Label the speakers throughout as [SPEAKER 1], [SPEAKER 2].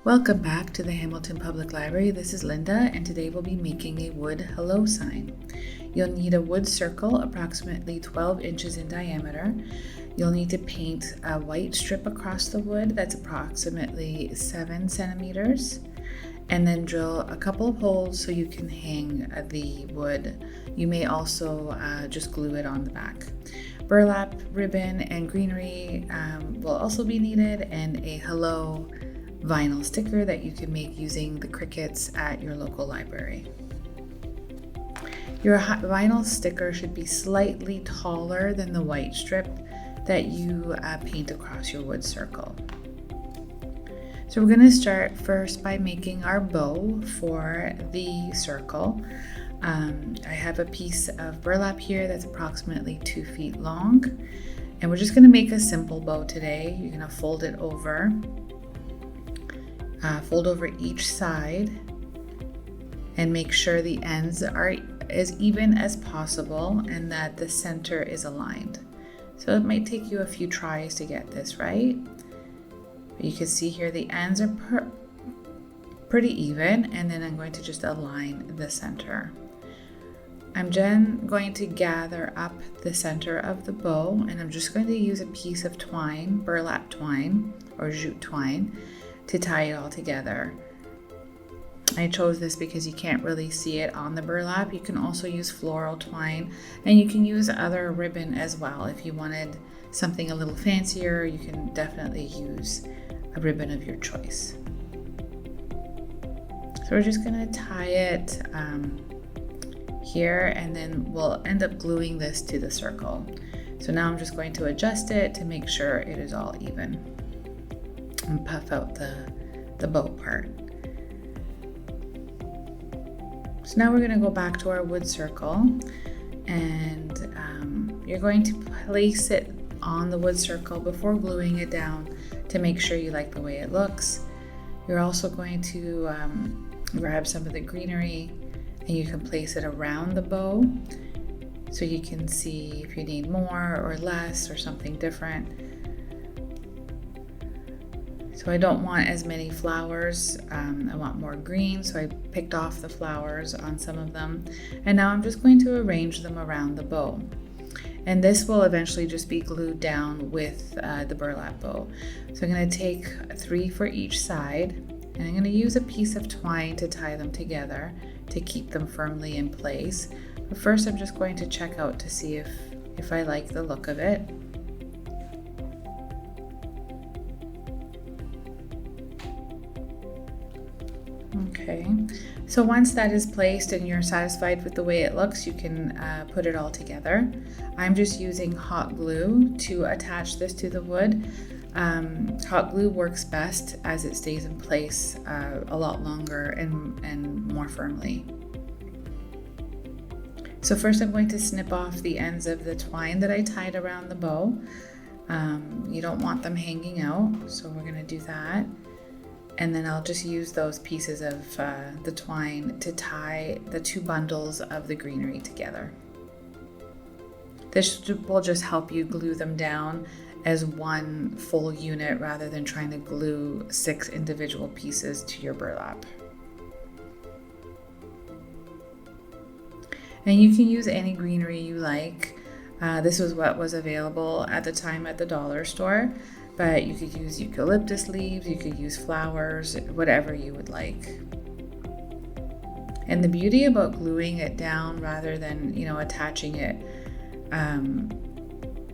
[SPEAKER 1] Welcome back to the Hamilton Public Library. This is Linda, and today we'll be making a wood hello sign. You'll need a wood circle approximately 12 inches in diameter. You'll need to paint a white strip across the wood that's approximately 7 centimeters, and then drill a couple of holes so you can hang the wood. You may also just glue it on the back. Burlap, ribbon, and greenery will also be needed, and a hello vinyl sticker that you can make using the crickets at your local library. Your vinyl sticker should be slightly taller than the white strip that you paint across your wood circle. So we're going to start first by making our bow for the circle. I have a piece of burlap here that's approximately 2 feet long, and we're just going to make a simple bow today. You're going to fold it over. Fold over each side and make sure the ends are as even as possible and that the center is aligned. So it might take you a few tries to get this right. But you can see here the ends are pretty even, and then I'm going to just align the center. I'm then going to gather up the center of the bow, and I'm just going to use a piece of twine, burlap twine or jute twine, to tie it all together. I chose this because you can't really see it on the burlap. You can also use floral twine, and you can use other ribbon as well. If you wanted something a little fancier, you can definitely use a ribbon of your choice. So we're just going to tie it here, and then we'll end up gluing this to the circle. So now I'm just going to adjust it to make sure it is all even, and puff out the bow part. So now we're going to go back to our wood circle, and you're going to place it on the wood circle before gluing it down to make sure you like the way it looks. You're also going to grab some of the greenery, and you can place it around the bow so you can see if you need more or less or something different. So I don't want as many flowers, I want more green, so I picked off the flowers on some of them. And now I'm just going to arrange them around the bow. And this will eventually just be glued down with the burlap bow. So I'm going to take 3 for each side, and I'm going to use a piece of twine to tie them together to keep them firmly in place. But first I'm just going to check out to see if I like the look of it. Okay, so once that is placed and you're satisfied with the way it looks, you can put it all together. I'm just using hot glue to attach this to the wood. Hot glue works best as it stays in place a lot longer and more firmly. So first I'm going to snip off the ends of the twine that I tied around the bow. You don't want them hanging out, so we're going to do that. And then I'll just use those pieces of the twine to tie the 2 bundles of the greenery together. This will just help you glue them down as one full unit rather than trying to glue 6 individual pieces to your burlap. And you can use any greenery you like. This was what was available at the time at the dollar store. But you could use eucalyptus leaves, you could use flowers, whatever you would like. And the beauty about gluing it down rather than, attaching it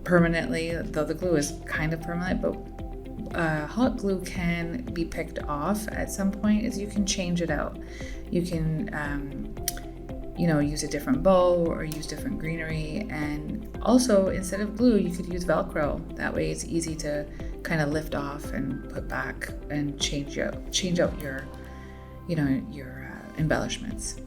[SPEAKER 1] permanently, though the glue is kind of permanent, but hot glue can be picked off at some point, is you can change it out. You can use a different bow or use different greenery, and also instead of glue you could use Velcro. That way it's easy to kind of lift off and put back and change out your embellishments.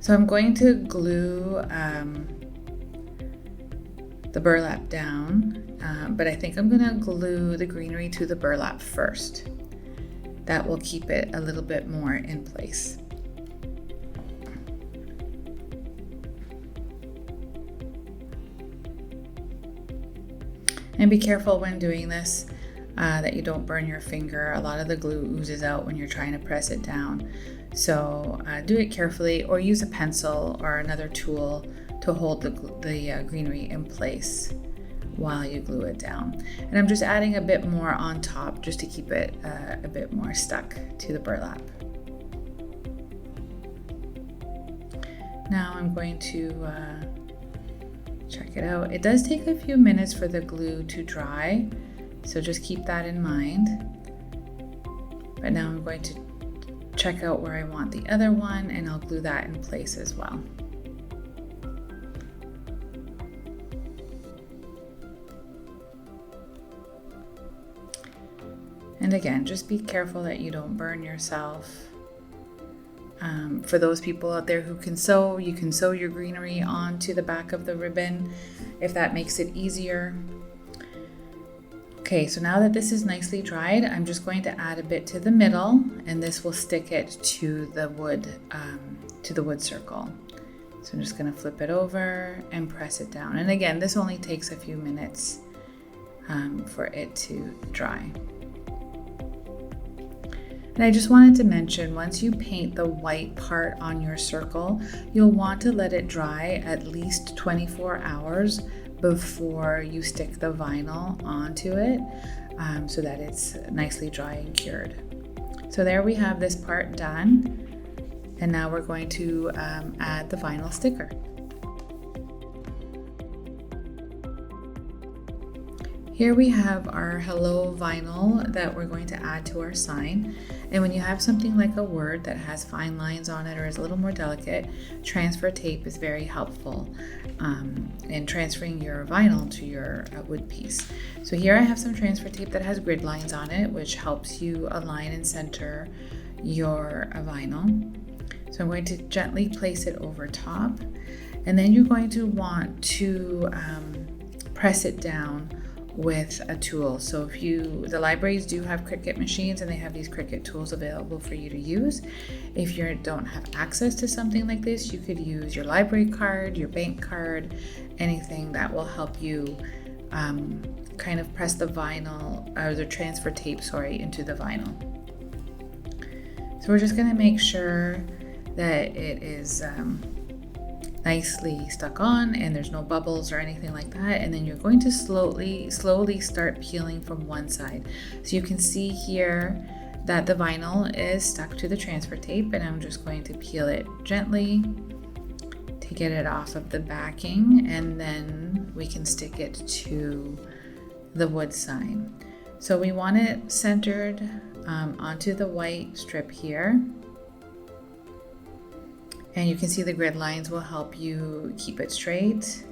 [SPEAKER 1] So I'm going to glue the burlap down, but I think I'm going to glue the greenery to the burlap first. That will keep it a little bit more in place. And be careful when doing this. that you don't burn your finger. A lot of the glue oozes out when you're trying to press it down. So do it carefully, or use a pencil or another tool to hold the greenery in place while you glue it down. And I'm just adding a bit more on top just to keep it a bit more stuck to the burlap. Now I'm going to check it out. It does take a few minutes for the glue to dry, so just keep that in mind. But now I'm going to check out where I want the other one, and I'll glue that in place as well. And again, just be careful that you don't burn yourself. For those people out there who can sew, you can sew your greenery onto the back of the ribbon if that makes it easier. Okay, so now that this is nicely dried, I'm just going to add a bit to the middle, and this will stick it to the wood circle. So I'm just going to flip it over and press it down. And again, this only takes a few minutes for it to dry. And I just wanted to mention, once you paint the white part on your circle, you'll want to let it dry at least 24 hours before you stick the vinyl onto it, so that it's nicely dry and cured. So there we have this part done, and now we're going to add the vinyl sticker. Here we have our hello vinyl that we're going to add to our sign. And when you have something like a word that has fine lines on it or is a little more delicate, transfer tape is very helpful in transferring your vinyl to your wood piece. So here I have some transfer tape that has grid lines on it, which helps you align and center your vinyl. So I'm going to gently place it over top, and then you're going to want to press it down with a tool. So the libraries do have Cricut machines, and they have these Cricut tools available for you to use. If you don't have access to something like this, you could use your library card, your bank card, anything that will help you kind of press the vinyl, or the transfer tape, into the vinyl. So we're just going to make sure that it is nicely stuck on and there's no bubbles or anything like that. And then you're going to slowly start peeling from one side. So you can see here that the vinyl is stuck to the transfer tape, and I'm just going to peel it gently to get it off of the backing, and then we can stick it to the wood sign. So we want it centered onto the white strip here. And you can see the grid lines will help you keep it straight. So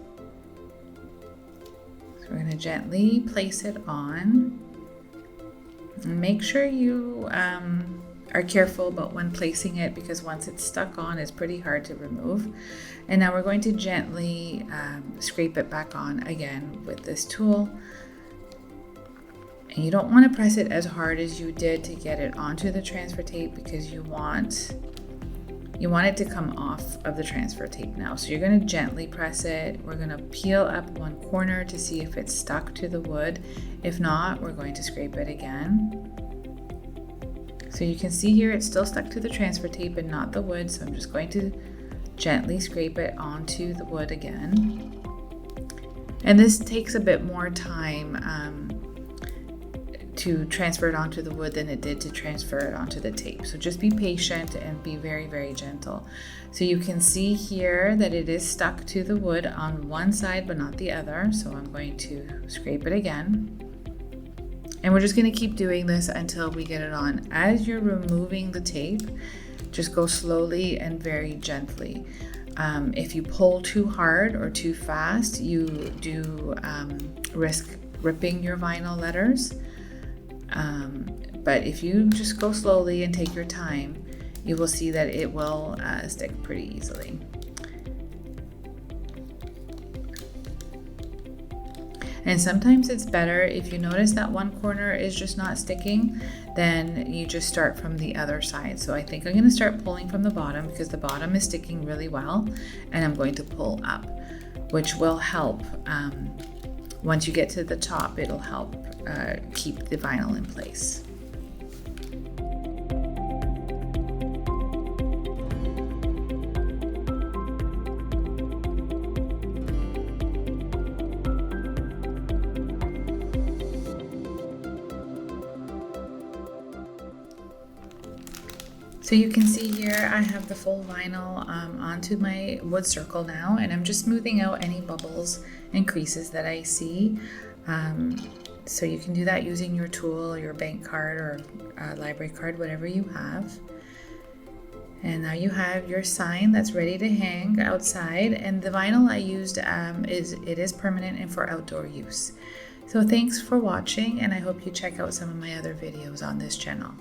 [SPEAKER 1] we're going to gently place it on. And make sure you are careful about when placing it, because once it's stuck on, it's pretty hard to remove. And now we're going to gently scrape it back on again with this tool. And you don't want to press it as hard as you did to get it onto the transfer tape, because you want it to come off of the transfer tape now. So you're going to gently press it. We're going to peel up one corner to see if it's stuck to the wood. If not, we're going to scrape it again. So you can see here it's still stuck to the transfer tape and not the wood. So I'm just going to gently scrape it onto the wood again. And this takes a bit more time to transfer it onto the wood than it did to transfer it onto the tape. So just be patient and be very, very gentle. So you can see here that it is stuck to the wood on one side but not the other. So I'm going to scrape it again. And we're just going to keep doing this until we get it on. As you're removing the tape, just go slowly and very gently. If you pull too hard or too fast, you do risk ripping your vinyl letters. But if you just go slowly and take your time, you will see that it will stick pretty easily. And sometimes it's better if you notice that one corner is just not sticking, then you just start from the other side. So I think I'm going to start pulling from the bottom because the bottom is sticking really well, and I'm going to pull up, which will help once you get to the top, it'll help keep the vinyl in place. So you can see here I have the full vinyl onto my wood circle now, and I'm just smoothing out any bubbles and creases that I see. So you can do that using your tool, your bank card, or library card, whatever you have. And now you have your sign that's ready to hang outside, and the vinyl I used is permanent and for outdoor use. So thanks for watching, and I hope you check out some of my other videos on this channel.